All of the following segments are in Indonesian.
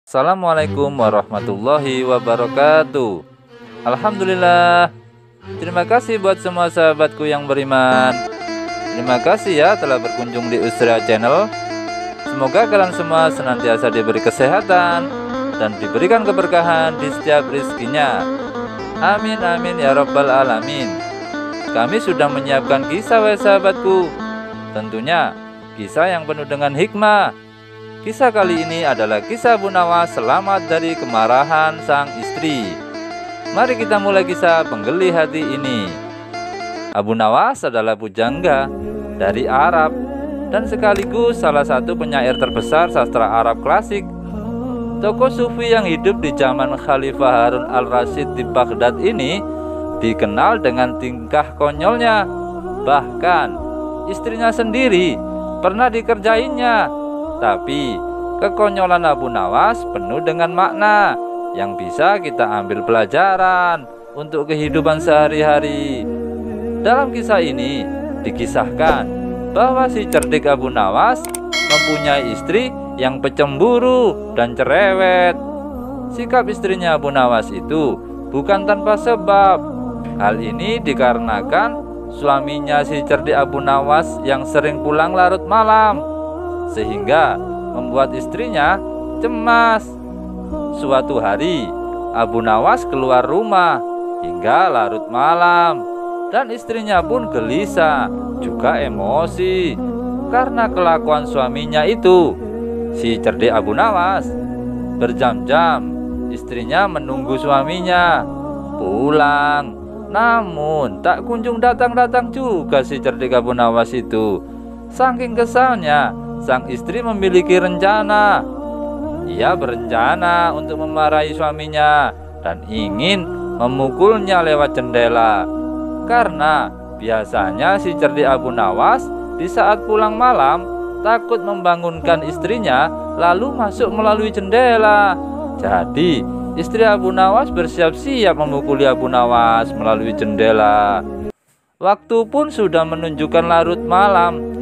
Assalamualaikum warahmatullahi wabarakatuh. Alhamdulillah. Terima kasih buat semua sahabatku yang beriman. Terima kasih ya telah berkunjung di Usra Channel. Semoga kalian semua senantiasa diberi kesehatan dan diberikan keberkahan di setiap rezekinya. Amin amin ya rabbal alamin. Kami sudah menyiapkan kisah wahai sahabatku. Tentunya kisah yang penuh dengan hikmah. Kisah kali ini adalah kisah Abu Nawas selamat dari kemarahan sang istri. Mari kita mulai kisah penggeli hati ini. Abu Nawas adalah pujangga dari Arab dan sekaligus salah satu penyair terbesar sastra Arab klasik. Tokoh sufi yang hidup di zaman Khalifah Harun al-Rasyid di Baghdad ini dikenal dengan tingkah konyolnya. Bahkan istrinya sendiri pernah dikerjainnya. Tapi kekonyolan Abu Nawas penuh dengan makna yang bisa kita ambil pelajaran untuk kehidupan sehari-hari. Dalam kisah ini dikisahkan bahwa si cerdik Abu Nawas mempunyai istri yang pecemburu dan cerewet. Sikap istrinya Abu Nawas itu bukan tanpa sebab. Hal ini dikarenakan suaminya si cerdik Abu Nawas yang sering pulang larut malam, sehingga membuat istrinya cemas. Suatu hari Abu Nawas keluar rumah hingga larut malam, dan istrinya pun gelisah juga emosi karena kelakuan suaminya itu. Si cerdik Abu Nawas berjam-jam istrinya menunggu suaminya pulang, namun tak kunjung datang-datang juga si cerdik Abu Nawas itu. Saking kesalnya, sang istri memiliki rencana. Ia berencana untuk memarahi suaminya dan ingin memukulnya lewat jendela. Karena biasanya si cerdik Abu Nawas di saat pulang malam takut membangunkan istrinya lalu masuk melalui jendela. Jadi istri Abu Nawas bersiap-siap memukuli Abu Nawas melalui jendela. Waktu pun sudah menunjukkan larut malam.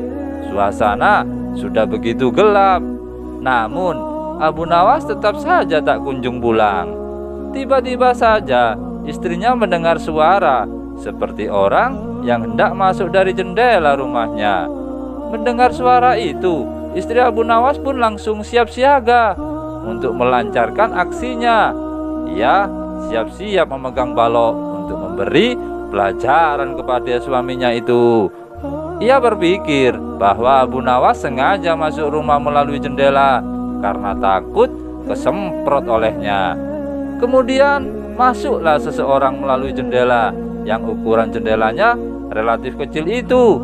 Suasana sudah begitu gelap, namun Abu Nawas tetap saja tak kunjung pulang. Tiba-tiba saja istrinya mendengar suara seperti orang yang hendak masuk dari jendela rumahnya. Mendengar suara itu, istri Abu Nawas pun langsung siap siaga untuk melancarkan aksinya. Ia siap-siap memegang balok untuk memberi pelajaran kepada suaminya itu. Ia berpikir bahwa Abu Nawas sengaja masuk rumah melalui jendela karena takut kesemprot olehnya. Kemudian masuklah seseorang melalui jendela yang ukuran jendelanya relatif kecil itu.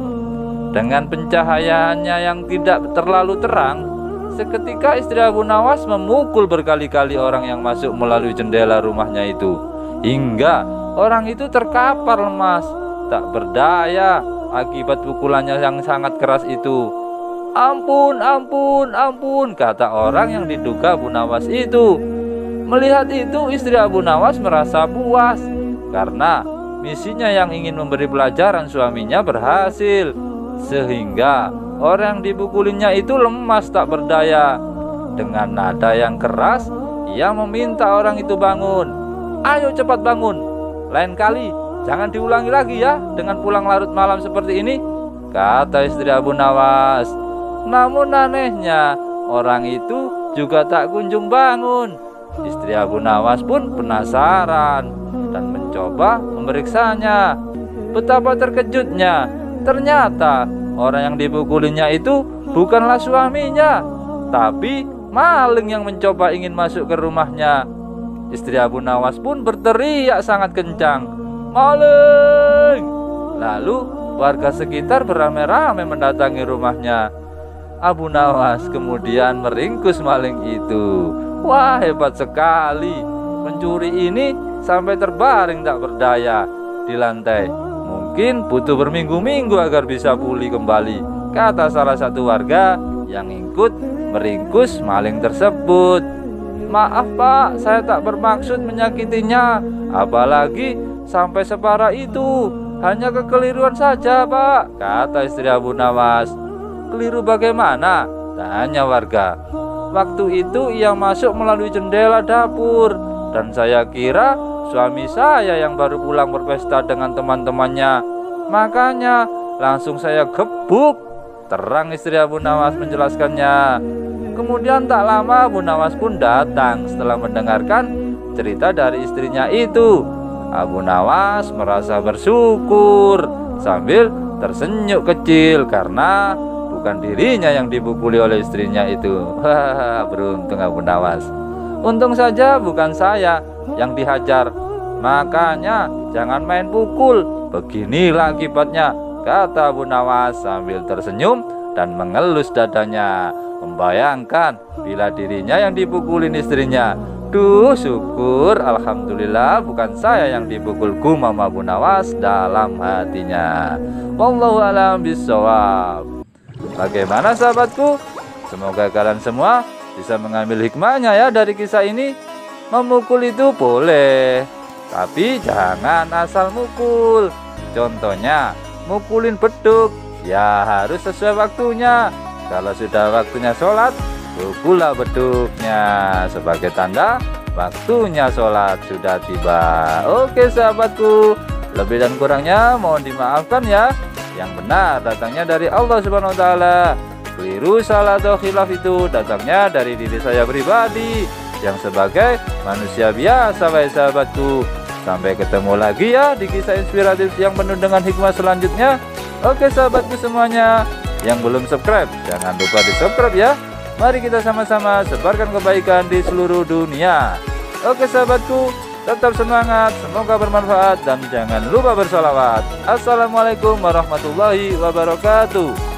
Dengan pencahayaannya yang tidak terlalu terang, seketika istri Abu Nawas memukul berkali-kali orang yang masuk melalui jendela rumahnya itu, hingga orang itu terkapar lemas, tak berdaya akibat pukulannya yang sangat keras itu. Ampun, ampun, ampun, kata orang yang diduga Abu Nawas itu. Melihat itu, istri Abu Nawas merasa puas karena misinya yang ingin memberi pelajaran suaminya berhasil, sehingga orang yang dipukulinya itu lemas tak berdaya. Dengan nada yang keras, ia meminta orang itu bangun. Ayo cepat bangun, lain kali jangan diulangi lagi ya dengan pulang larut malam seperti ini, kata istri Abu Nawas. Namun anehnya, orang itu juga tak kunjung bangun. Istri Abu Nawas pun penasaran dan mencoba memeriksanya. Betapa terkejutnya, ternyata orang yang dipukulinya itu bukanlah suaminya, tapi maling yang mencoba ingin masuk ke rumahnya. Istri Abu Nawas pun berteriak sangat kencang, maling! Lalu warga sekitar beramai-ramai mendatangi rumahnya. Abu Nawas kemudian meringkus maling itu. Wah, hebat sekali. Pencuri ini sampai terbaring tak berdaya di lantai. Mungkin butuh berminggu-minggu agar bisa pulih kembali, kata salah satu warga yang ikut meringkus maling tersebut. Maaf Pak, saya tak bermaksud menyakitinya, apalagi sampai separah itu. Hanya kekeliruan saja Pak, kata istri Abu Nawas. Keliru bagaimana? Tanya warga. waktu itu ia masuk melalui jendela dapur, dan saya kira suami saya yang baru pulang berpesta dengan teman-temannya. Makanya langsung saya gebuk. Terang istri Abu Nawas menjelaskannya. Kemudian tak lama Abu Nawas pun datang setelah mendengarkan cerita dari istrinya itu. Abu Nawas merasa bersyukur sambil tersenyum kecil karena bukan dirinya yang dipukuli oleh istrinya itu. Hahaha, beruntung Abu Nawas. Untung saja bukan saya yang dihajar. Makanya jangan main pukul. Beginilah akibatnya, kata Abu Nawas sambil tersenyum dan mengelus dadanya, membayangkan bila dirinya yang dipukulin istrinya. Duh, syukur, alhamdulillah bukan saya yang dipukul, gumam Abu Nawas dalam hatinya. Wallahu a'lam bishawab. Bagaimana sahabatku? Semoga kalian semua bisa mengambil hikmahnya ya dari kisah ini. Memukul itu boleh, tapi jangan asal mukul. Contohnya, mukulin beduk ya harus sesuai waktunya. Kalau sudah waktunya sholat, pukullah beduknya sebagai tanda waktunya sholat sudah tiba. Oke sahabatku, lebih dan kurangnya mohon dimaafkan ya. Yang benar datangnya dari Allah Subhanahu wa taala. Keliru, salah atau khilaf itu datangnya dari diri saya pribadi yang sebagai manusia biasa, wahai sahabatku. Sampai ketemu lagi ya di kisah inspiratif yang penuh dengan hikmah selanjutnya. Oke sahabatku semuanya, yang belum subscribe jangan lupa di subscribe ya. Mari kita sama-sama sebarkan kebaikan di seluruh dunia. Oke sahabatku, tetap semangat, semoga bermanfaat, dan jangan lupa bersolawat. Assalamualaikum warahmatullahi wabarakatuh.